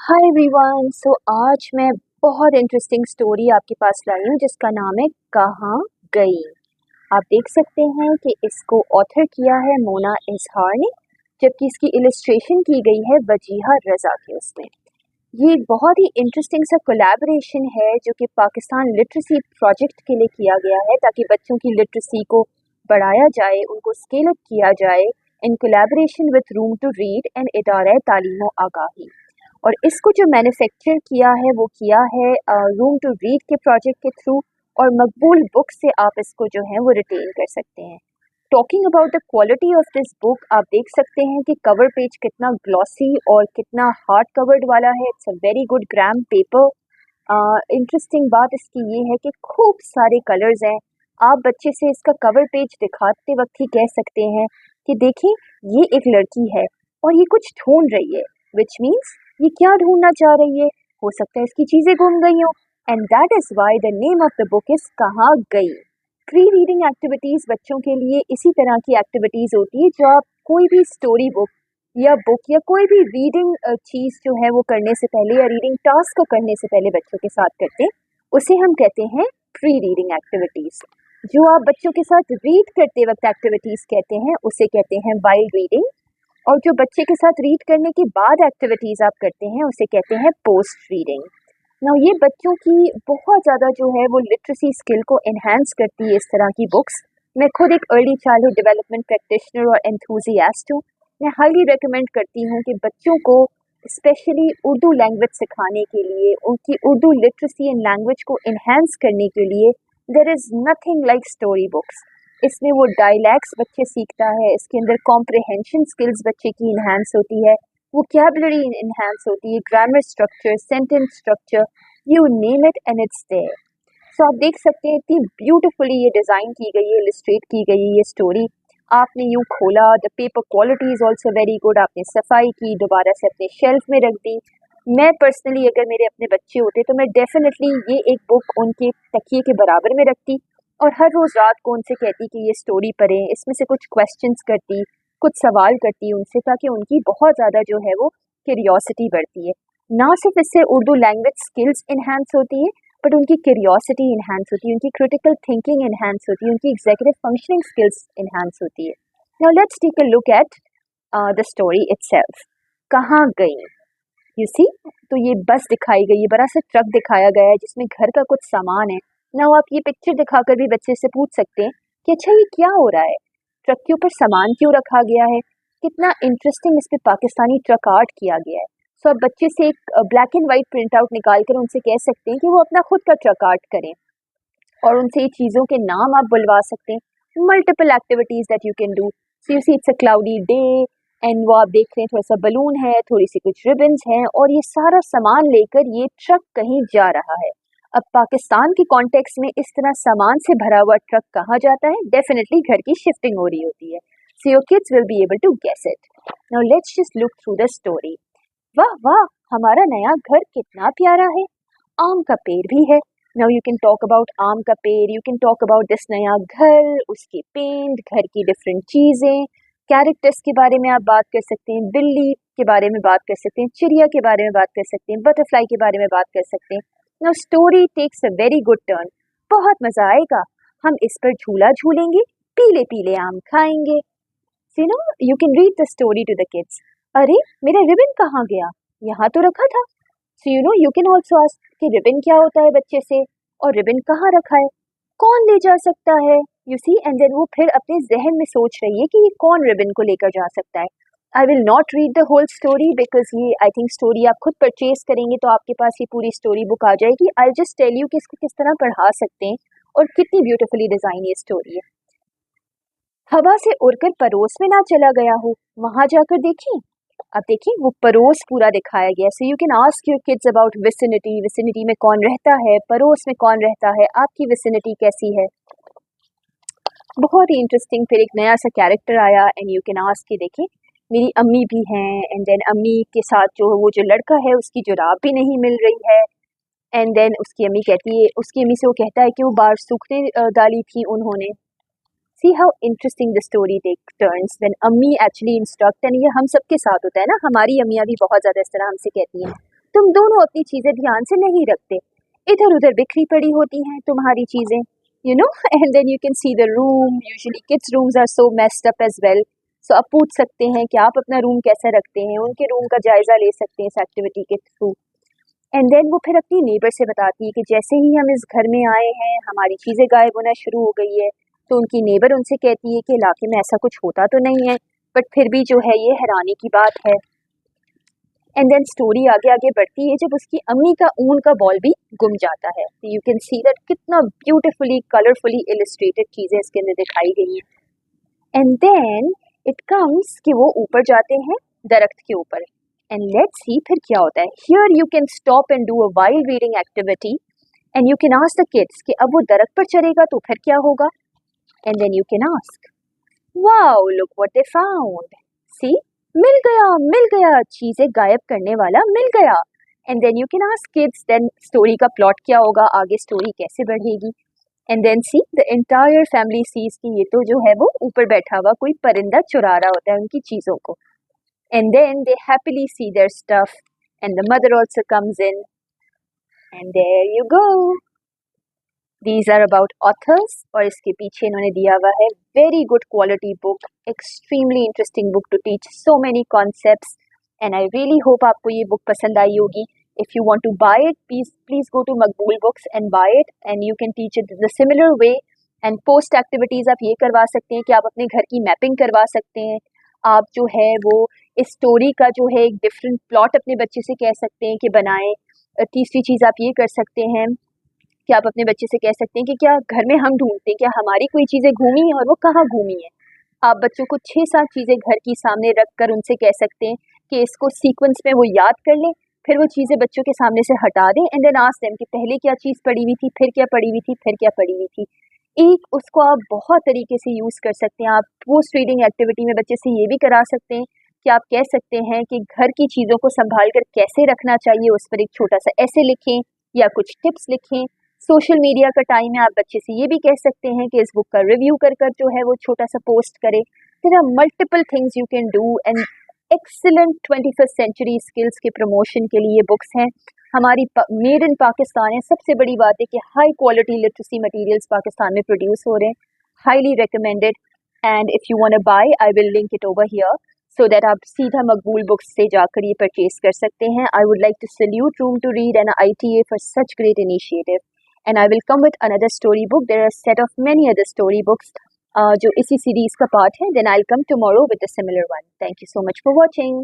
Hi everyone. सो आज मैं बहुत इंटरेस्टिंग स्टोरी आपके पास लाई हूँ जिसका नाम है कहाँ गई। आप देख सकते हैं कि इसको ऑथर किया है मोना इजहार ने, जबकि इसकी इलस्ट्रेशन की गई है वजीहा रजा के उसमें। ये एक बहुत ही इंटरेस्टिंग सा कोलैबोरेशन है जो कि पाकिस्तान लिटरेसी प्रोजेक्ट के लिए किया गया है ताकि बच्चों की लिटरेसी को बढ़ाया जाए, उनको स्केल अप किया जाए in collaboration with Room to Read and Idara Taleem आगाही। और इसको जो मैन्युफैक्चर किया है वो किया है रूम टू रीड के प्रोजेक्ट के थ्रू, और मकबूल बुक से आप इसको जो है वो रिटेन कर सकते हैं। Talking about the quality of this book, आप देख सकते हैं कि कवर पेज कितना ग्लॉसी और कितना हार्ड कवर्ड वाला है। It's a very good gram paper. Interesting बात इसकी ये है कि खूब सारे कलर्स हैं। आप बच्चे से इसका कवर पेज दिखाते वक्त ही कह सकते हैं कि देखिए ये एक लड़की है और ये कुछ ढूंढ रही है, विच मीन्स ये क्या ढूंढना चाह रही है। हो सकता है इसकी चीजें गुम गई हो, and that is why the name of the book is कहाँ गई। प्री रीडिंग एक्टिविटीज बच्चों के लिए इसी तरह की एक्टिविटीज होती है जो आप कोई भी स्टोरी बुक या कोई भी रीडिंग चीज जो है वो करने से पहले या रीडिंग टास्क को करने से पहले बच्चों के साथ करते हैं, उसे हम कहते हैं प्री रीडिंग एक्टिविटीज। जो आप बच्चों के साथ रीड करते वक्त एक्टिविटीज कहते हैं उसे कहते हैं वाइल्ड रीडिंग, और जो बच्चे के साथ रीड करने के बाद एक्टिविटीज आप करते हैं उसे कहते हैं पोस्ट रीडिंग। नाउ ये बच्चों की बहुत ज़्यादा जो है वो लिटरेसी स्किल को एनहांस करती है इस तरह की बुक्स। मैं खुद एक अर्ली चाइल्डहुड डेवलपमेंट प्रैक्टिशनर और एंथुजियास्ट हूँ। मैं हाईली रेकमेंड करती हूँ कि बच्चों को स्पेशली उर्दू लैंग्वेज सिखाने के लिए, उनकी उर्दू लिटरेसी एंड लैंग्वेज को इन्हेंस करने के लिए there is nothing like story books. इसमें वो डायलैक्ट्स बच्चे सीखता है, इसके अंदर कॉम्प्रिहेंशन स्किल्स बच्चे की इन्हांस होती है, वोकैबुलरी इन्हांस होती है, grammar structure, sentence structure, you name it and it's there. So आप देख सकते हैं इतनी ब्यूटीफुली ये डिज़ाइन की गई है, इलस्ट्रेट की गई है ये स्टोरी। आपने यूँ खोला, the paper quality is also very good. आपने सफाई की, दोबारा से अपने शेल्फ में रख दी। मैं पर्सनली अगर मेरे अपने बच्चे होते तो मैं डेफिनेटली ये एक बुक उनके तकिए के बराबर में रखती और हर रोज़ रात को उनसे कहती कि ये स्टोरी पढ़ें, इसमें से कुछ क्वेश्चंस करती, कुछ सवाल करती उनसे, ताकि उनकी बहुत ज़्यादा जो है वो क्यूरियोसिटी बढ़ती है। ना सिर्फ इससे उर्दू लैंग्वेज स्किल्स इन्हांस होती है, बट उनकी क्यूरियोसिटी इन्हांस होती है, उनकी क्रिटिकल थिंकिंग इन्हांस होती है, उनकी एग्जीक्यूटिव फंक्शनिंग स्किल्स इन्हांस होती है। Now let's take a look at the story itself. कहाँ गई, यू सी। तो ये बस दिखाई गई है, बड़ा सा ट्रक दिखाया गया है जिसमें घर का कुछ सामान है। ना आप ये पिक्चर दिखाकर भी बच्चे से पूछ सकते हैं कि अच्छा ये क्या हो रहा है, ट्रक के ऊपर सामान क्यों रखा गया है, कितना इंटरेस्टिंग इस पे पाकिस्तानी ट्रक आर्ट किया गया है। सो आप बच्चे से एक black and white print out निकाल कर उनसे कह सकते हैं कि वो अपना खुद का ट्रक आर्ट करें, और उनसे ये चीज़ों के नाम आप बुलवा सकते हैं। Multiple activities that you can do. So you see it's a cloudy day and वो आप देख रहे हैं थोड़ा सा बलून है, थोड़ी सी कुछ रिबन्स हैं, और ये सारा सामान लेकर ये ट्रक कहीं जा रहा है। अब पाकिस्तान के कॉन्टेक्स्ट में इस तरह सामान से भरा हुआ ट्रक कहाँ जाता है? डेफिनेटली घर की शिफ्टिंग हो रही होती है। So your kids will be able to guess it. Now let's just look through the story. वाह वाह, हमारा नया घर कितना प्यारा है, आम का पेड़ भी है। Now you can talk about आम का पेड़, you can talk about this नया घर, उसके पेंट, घर की डिफरेंट चीज़ें, कैरेक्टर्स के बारे में आप बात कर सकते हैं, बिल्ली के बारे में बात कर सकते हैं, चिड़िया के बारे में बात कर सकते हैं, बटरफ्लाई के बारे में बात कर सकते हैं। Now story takes a very good turn. बहुत मज़ा आएगा। हम इस पर झूला झूलेंगे, पीले पीले आम खाएंगे। You know, you can read the story to the kids. अरे मेरा रिबन कहाँ गया, यहाँ तो रखा था। So you know you can also ask कि रिबन क्या होता है बच्चे से, और रिबन कहाँ रखा है, कौन ले जा सकता है। यू सी, एंड देन वो फिर अपने जहन में सोच रही है कि ये कौन रिबन को लेकर जा सकता है। I will not read the whole story because ये आई थिंक स्टोरी आप खुद परचेज करेंगे तो आपके पास ये पूरी स्टोरी बुक आ जाएगी। आई जस्ट टेल यू कि इसको किस तरह पढ़ा सकते हैं और कितनी ब्यूटिफुली डिजाइन ये स्टोरी है। हवा से उड़कर पड़ोस में ना चला गया हो, वहां जाकर देखें। अब देखिए वो पड़ोस पूरा दिखाया गया। So you can ask your kids about vicinity, vicinity में कौन रहता है, पड़ोस में कौन रहता है, आपकी विसिनिटी कैसी है। बहुत ही इंटरेस्टिंग। फिर एक नया सा कैरेक्टर आया एंड यू कैन आस्क कि देखिए मेरी अम्मी भी हैं, एंड देन अम्मी के साथ जो लड़का है उसकी जुराब भी नहीं मिल रही है। एंड देन उसकी अम्मी कहती है, उसकी अम्मी से वो कहता है कि वो बाहर सूखने डाली थी उन्होंने। See how interesting the story take turns when अम्मी एक्चुअली इंस्ट्रक्ट, एंड ये हम सबके साथ होता है ना, हमारी अम्मियाँ भी बहुत ज़्यादा इस तरह हमसे कहती हैं तुम दोनों अपनी चीजें ध्यान से नहीं रखते, इधर उधर बिखरी पड़ी होती हैं तुम्हारी चीजें, you know. And then you can see the room. Usually kids rooms are so messed up as well. So आप पूछ सकते हैं कि आप अपना रूम कैसे रखते हैं, उनके रूम का जायजा ले सकते हैं इस एक्टिविटी के थ्रू. एंड देन वो फिर अपनी नेबर से बताती है कि जैसे ही हम इस घर में आए हैं हमारी चीज़ें गायब होना शुरू हो गई है. तो उनकी नेबर उनसे कहती है कि इलाके में ऐसा कुछ होता तो नहीं है, बट फिर भी जो है ये हैरानी की बात है. एंड देन स्टोरी आगे आगे बढ़ती है जब उसकी अम्मी का ऊन का बॉल भी गुम जाता है. यू कैन सी दैट कितना ब्यूटिफुली कलरफुली इलस्ट्रेटेड चीज़ें इसके अंदर दिखाई गई हैं. एंड देन इट कम्स कि वो ऊपर जाते हैं दरख्त के ऊपर. एंड लेट्स सी फिर क्या होता है. Here you can stop and do a wild reading activity and you can ask the kids कि अब वो दरख्त पर चढ़ेगा तो फिर क्या होगा. And then you can ask, wow look what they found. See, मिल गया, चीजें गायब करने वाला मिल गया. And then you can ask kids then story का प्लॉट क्या होगा, आगे स्टोरी कैसे बढ़ेगी. And then see the entire family sees कि ये तो जो है वो ऊपर बैठा हुआ कोई परिंदा चुरा रहा होता है उनकी चीजों को. And then they happily see their stuff and the mother also comes in. And there you go. These are about authors और इसके पीछे इन्होंने दिया हुआ है very good quality book, extremely interesting book to teach so many concepts and I really hope आपको ये book पसंद आई होगी. If you want to buy it, please go to Maqbool Books and buy it and you can teach it the similar way. And post activities आप ये करवा सकते हैं कि आप अपने घर की मैपिंग करवा सकते हैं. आप जो है वो इस स्टोरी का जो है एक डिफरेंट प्लॉट अपने बच्चे से कह सकते हैं कि बनाएं. तीसरी चीज़ आप ये कर सकते हैं कि आप अपने बच्चे से कह सकते हैं कि क्या घर में हम ढूंढते हैं क्या हमारी कोई चीज़ें घूमी हैं और वो कहाँ घूमी हैं. आप बच्चों को 6-7 चीज़ें घर की सामने रख कर उनसे कह सकते हैं कि इसको सीक्वेंस में वो याद कर लें, फिर वो चीज़ें बच्चों के सामने से हटा दें एंड देन आस्क देम कि पहले क्या चीज़ पड़ी हुई थी, फिर क्या पड़ी हुई थी, फिर क्या पड़ी हुई थी. एक उसको आप बहुत तरीके से यूज़ कर सकते हैं. आप पोस्ट रीडिंग एक्टिविटी में बच्चे से ये भी करा सकते हैं कि आप कह सकते हैं कि घर की चीज़ों को संभाल कर कैसे रखना चाहिए, उस पर एक छोटा सा ऐसे लिखें या कुछ टिप्स लिखें. सोशल मीडिया का टाइम है, आप बच्चे से ये भी कह सकते हैं कि इस बुक का रिव्यू कर कर जो है वो छोटा सा पोस्ट करे. There are multiple things you can do and excellent 21st century skills के प्रमोशन के लिए बुक्स हैं. हमारी मेड इन पाकिस्तान है. सबसे बड़ी बात है कि high quality literacy materials Pakistan में प्रोड्यूस हो रहे हैं. Highly recommended. And if you want to buy I will link it over here so that आप सीधा मकबूल बुक्स से जाकर ये परचेज कर सकते हैं. I would like to salute Room to Read and ITA for such great initiative. And I will come with another story book. There are a set of many other story books जो इसी series का part है. Then I'll come tomorrow with a similar one. Thank you so much for watching.